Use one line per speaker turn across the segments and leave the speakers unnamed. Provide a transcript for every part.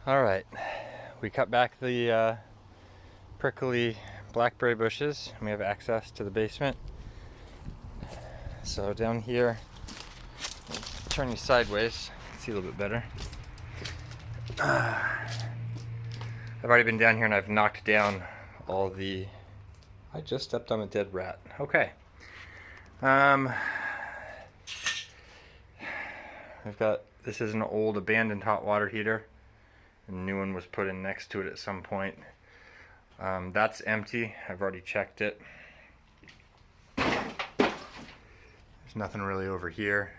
All right, we cut back the prickly blackberry bushes and we have access to the basement. So down here, turn you sideways, see a little bit better. I've already been down here and I've knocked down all the... I just stepped on a dead rat. Okay. We've got, this is an old abandoned hot water heater. A new one was put in next to it at some point. That's empty. I've already checked it. There's nothing really over here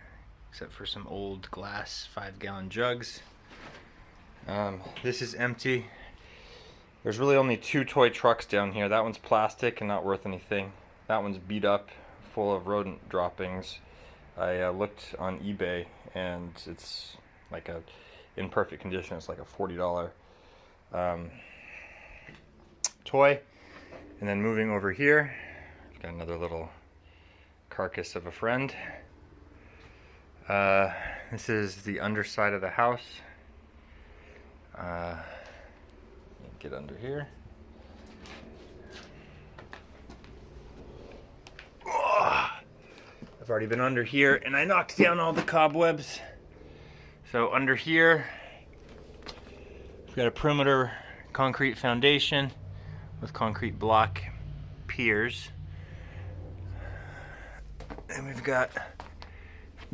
except for some old glass 5-gallon jugs. This is empty. There's really only 2 toy trucks down here. That one's plastic and not worth anything. That one's beat up, full of rodent droppings. I looked on eBay and it's like a in perfect condition. It's like a $40 toy. And then moving over here, I've got another little carcass of a friend. This is the underside of the house. Get under here. I've already been under here and I knocked down all the cobwebs. So under here, we've got a perimeter concrete foundation with concrete block piers. And we've got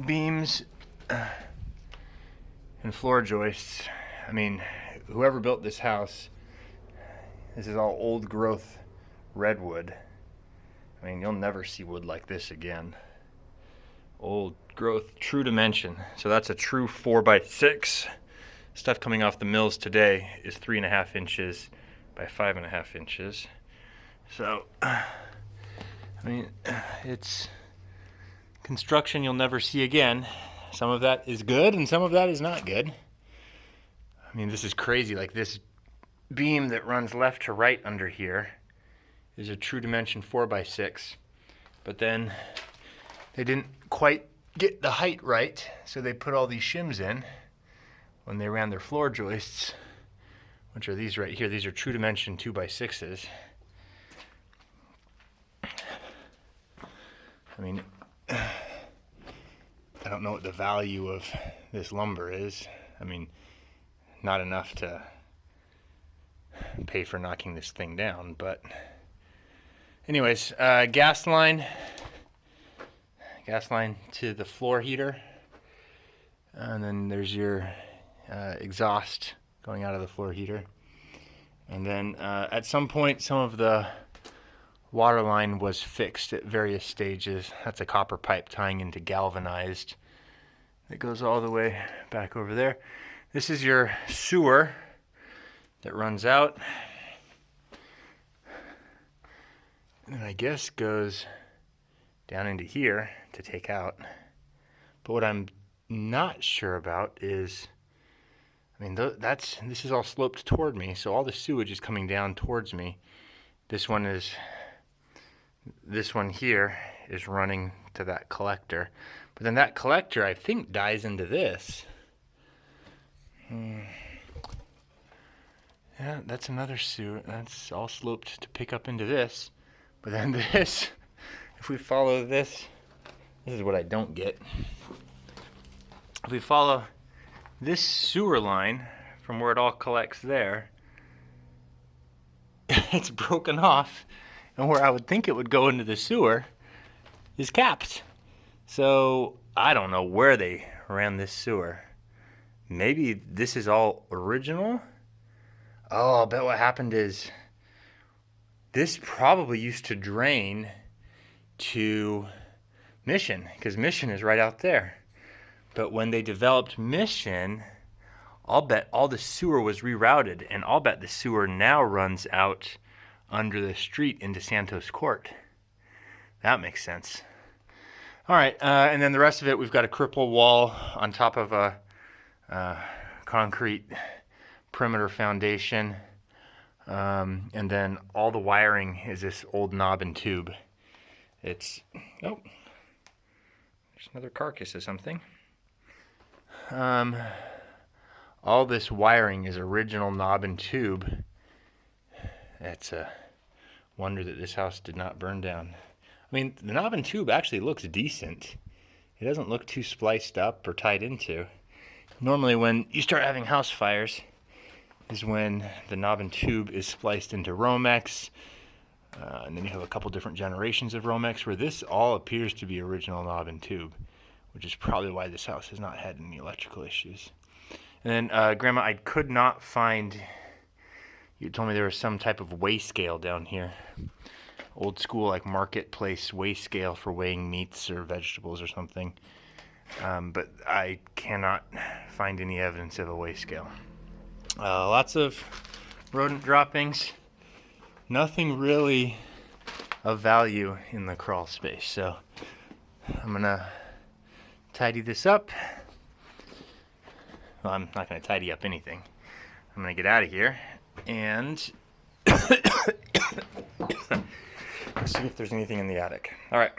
beams and floor joists. I mean, whoever built this house, this is all old growth redwood. I mean, you'll never see wood like this again. Old growth, true dimension. So that's a true 4x6. Stuff coming off the mills today is 3.5 inches by 5.5 inches. So, I mean, it's construction you'll never see again. Some of that is good and some of that is not good. I mean, this is crazy. Like this beam that runs left to right under here is a true dimension 4x6. But then they didn't quite get the height right, so they put all these shims in when they ran their floor joists, which are these right here. These are true dimension 2x6s. I mean, I don't know what the value of this lumber is. I mean, not enough to pay for knocking this thing down, but anyways, gas line to the floor heater, and then there's your exhaust going out of the floor heater, and then at some point some of the water line was fixed at various stages. That's a copper pipe tying into galvanized that goes all the way back over there. This is your sewer that runs out and I guess goes down into here to take out. But what I'm not sure about is, I mean, this is all sloped toward me, so all the sewage is coming down towards me. This one here is running to that collector. But then that collector, I think, dies into this. Yeah, that's another sewer. That's all sloped to pick up into this. But then this, if we follow this is what I don't get. If we follow this sewer line from where it all collects there, it's broken off, and where I would think it would go into the sewer is capped. So I don't know where they ran this sewer. Maybe this is all original. Oh, I'll bet what happened is this probably used to drain to Mission, because Mission is right out there. But when they developed Mission, I'll bet all the sewer was rerouted, and I'll bet the sewer now runs out under the street into Santos Court. That makes sense. All right, and then the rest of it, we've got a cripple wall on top of a concrete perimeter foundation, and then all the wiring is this old knob and tube. It's, oh, there's another carcass of something. All this wiring is original knob and tube. That's a wonder that this house did not burn down. I mean, the knob and tube actually looks decent. It doesn't look too spliced up or tied into. Normally when you start having house fires is when the knob and tube is spliced into Romex, and then you have a couple different generations of Romex, where this all appears to be original knob and tube, which is probably why this house has not had any electrical issues. And then, Grandma, I could not find, you told me there was some type of weigh scale down here. Old school, like marketplace weigh scale for weighing meats or vegetables or something. But I cannot find any evidence of a weigh scale. Lots of rodent droppings. Nothing really of value in the crawl space. So I'm gonna tidy this up. Well, I'm not gonna tidy up anything. I'm gonna get out of here and see if there's anything in the attic. All right.